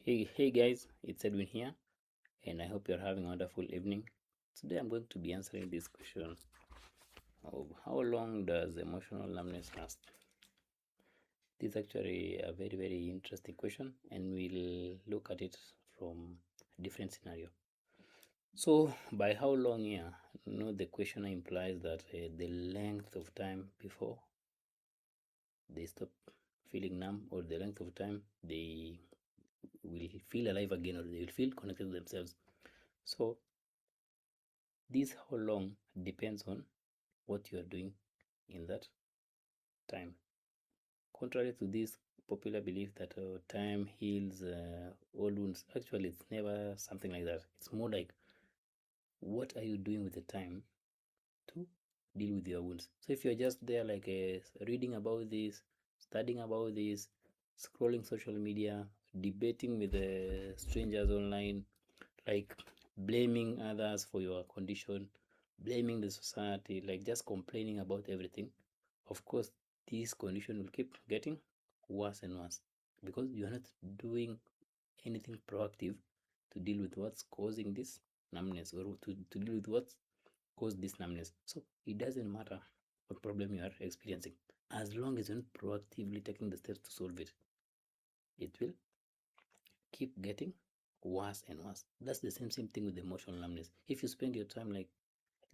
Hey guys, it's Edwin here, and I hope you're having a wonderful evening. Today I'm going to be answering this question of how long does emotional numbness last? This is actually a very interesting question, and we'll look at it from a different scenario. So, by how long here? The question implies that the length of time before they stop feeling numb, or the length of time they will feel alive again, or they will feel connected to themselves. So this how long depends on what you are doing in that time. Contrary to this popular belief that time heals all wounds, actually it's never something like that. It's more like, what are you doing with the time to deal with your wounds? So if you're just there like reading about this, studying about this, scrolling social media, debating with strangers online, like blaming others for your condition, blaming the society, like just complaining about everything, of course this condition will keep getting worse and worse, because you're not doing anything proactive to deal with what's causing this numbness, or to deal with what's caused this numbness. So it doesn't matter what problem you are experiencing, as long as you're not proactively taking the steps to solve it, it will keep getting worse and worse. That's the same thing with emotional numbness. If you spend your time like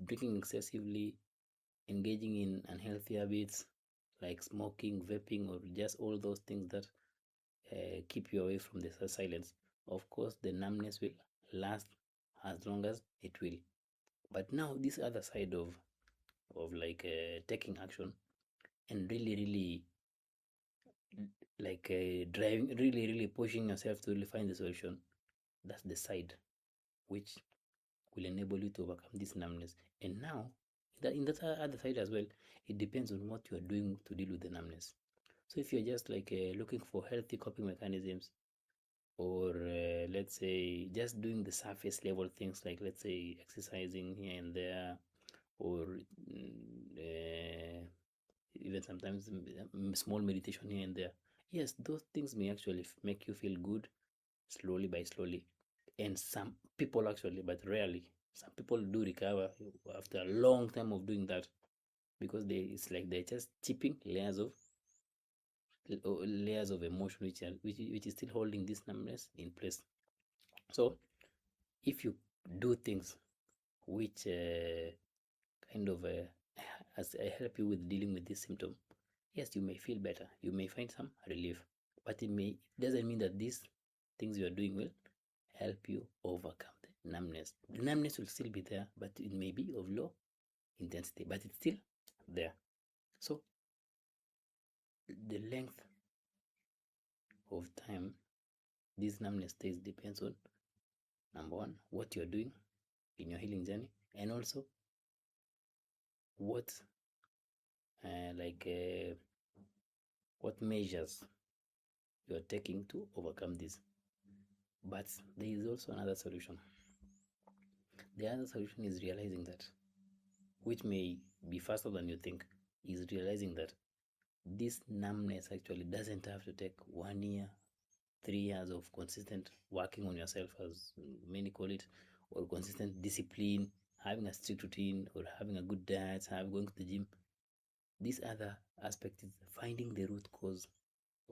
drinking excessively, engaging in unhealthy habits like smoking, vaping, or just all those things that keep you away from the silence, of course the numbness will last as long as it will. But now this other side of like taking action and really like driving, really pushing yourself to really find the solution, that's the side which will enable you to overcome this numbness. And now in that other side as well, it depends on what you are doing to deal with the numbness. So if you're just like looking for healthy coping mechanisms, or let's say just doing the surface level things, like let's say exercising here and there, or even sometimes small meditation here and there, yes, those things may actually make you feel good slowly by slowly. And some people actually, but rarely, some people do recover after a long time of doing that, because it's like they're just chipping layers of emotion, which is still holding this numbness in place. So if you do things which kind of as help you with dealing with this symptom, yes, you may feel better, you may find some relief, but it doesn't mean that these things you are doing will help you overcome the numbness. The numbness will still be there, but it may be of low intensity, but it's still there. So the length of time this numbness stays depends on, number one, what you're doing in your healing journey, and also what like what measures you're taking to overcome this. But there is also another solution. The other solution is realizing that, which may be faster than you think, is realizing that this numbness actually doesn't have to take 1 year, 3 years of consistent working on yourself, as many call it, or consistent discipline, having a strict routine, or having a good diet, going to the gym. This other aspect is finding the root cause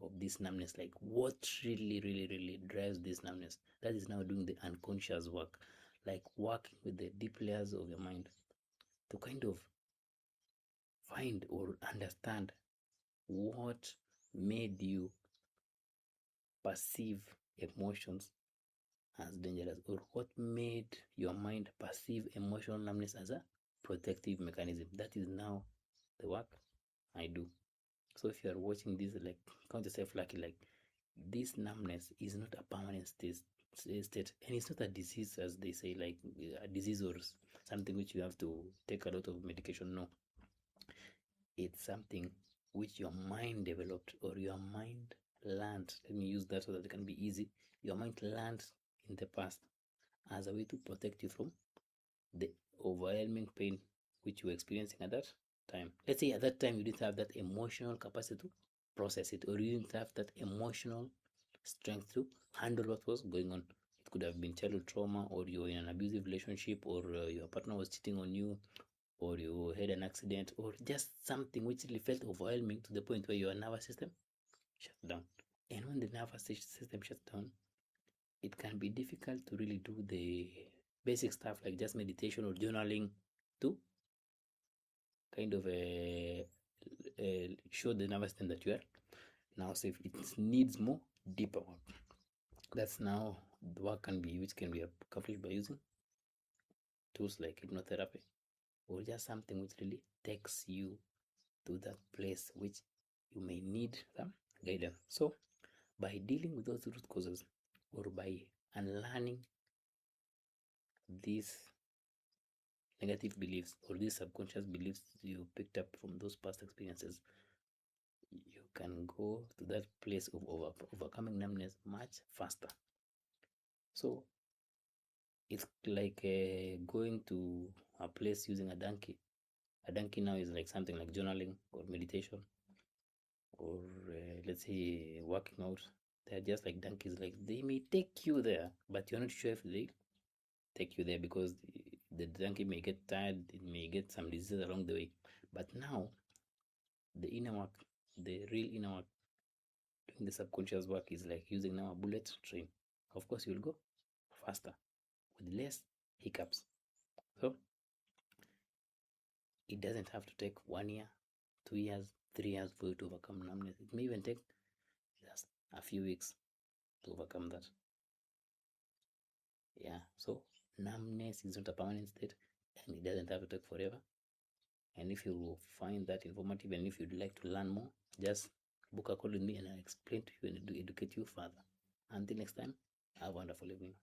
of this numbness, like what really drives this numbness. That is now doing the unconscious work, like working with the deep layers of your mind to kind of find or understand what made you perceive emotions as dangerous, or what made your mind perceive emotional numbness as a protective mechanism. That is now the work I do. So if you are watching this, like, count yourself lucky. Like, this numbness is not a permanent state, and it's not a disease, as they say, like a disease or something which you have to take a lot of medication. No, it's something which your mind developed, or your mind learned. Let me use that so that it can be easy. Your mind learned in the past as a way to protect you from the overwhelming pain which you were experiencing at that time. Let's say at that time you didn't have that emotional capacity to process it, or you didn't have that emotional strength to handle what was going on. It could have been childhood trauma, or you're in an abusive relationship, or your partner was cheating on you, or you had an accident, or just something which really felt overwhelming to the point where your nervous system shuts down. And when the nervous system shuts down, it can be difficult to really do the basic stuff like just meditation or journaling to kind of show the nervous system that you are now safe. It needs more deeper work. That's now the work which can be accomplished by using tools like hypnotherapy, or just something which really takes you to that place which you may need some guidance. So by dealing with those root causes, or by unlearning these negative beliefs or these subconscious beliefs you picked up from those past experiences, you can go to that place of overcoming numbness much faster. So it's like going to a place using a donkey. A donkey now is like something like journaling or meditation, or let's say working out. They're just like donkeys. Like they may take you there, but you're not sure if they take you there, because the donkey may get tired, it may get some diseases along the way. But now the inner work, the real inner work, doing the subconscious work, is like using now a bullet train. Of course, you'll go faster with less hiccups. So it doesn't have to take 1 year, 2 years, 3 years for you to overcome numbness. It may even take just a few weeks to overcome that. Yeah, so numbness is not a permanent state, and it doesn't have to take forever. And if you find that informative, and if you'd like to learn more, just book a call with me and I'll explain to you and educate you further. Until next time, have a wonderful evening.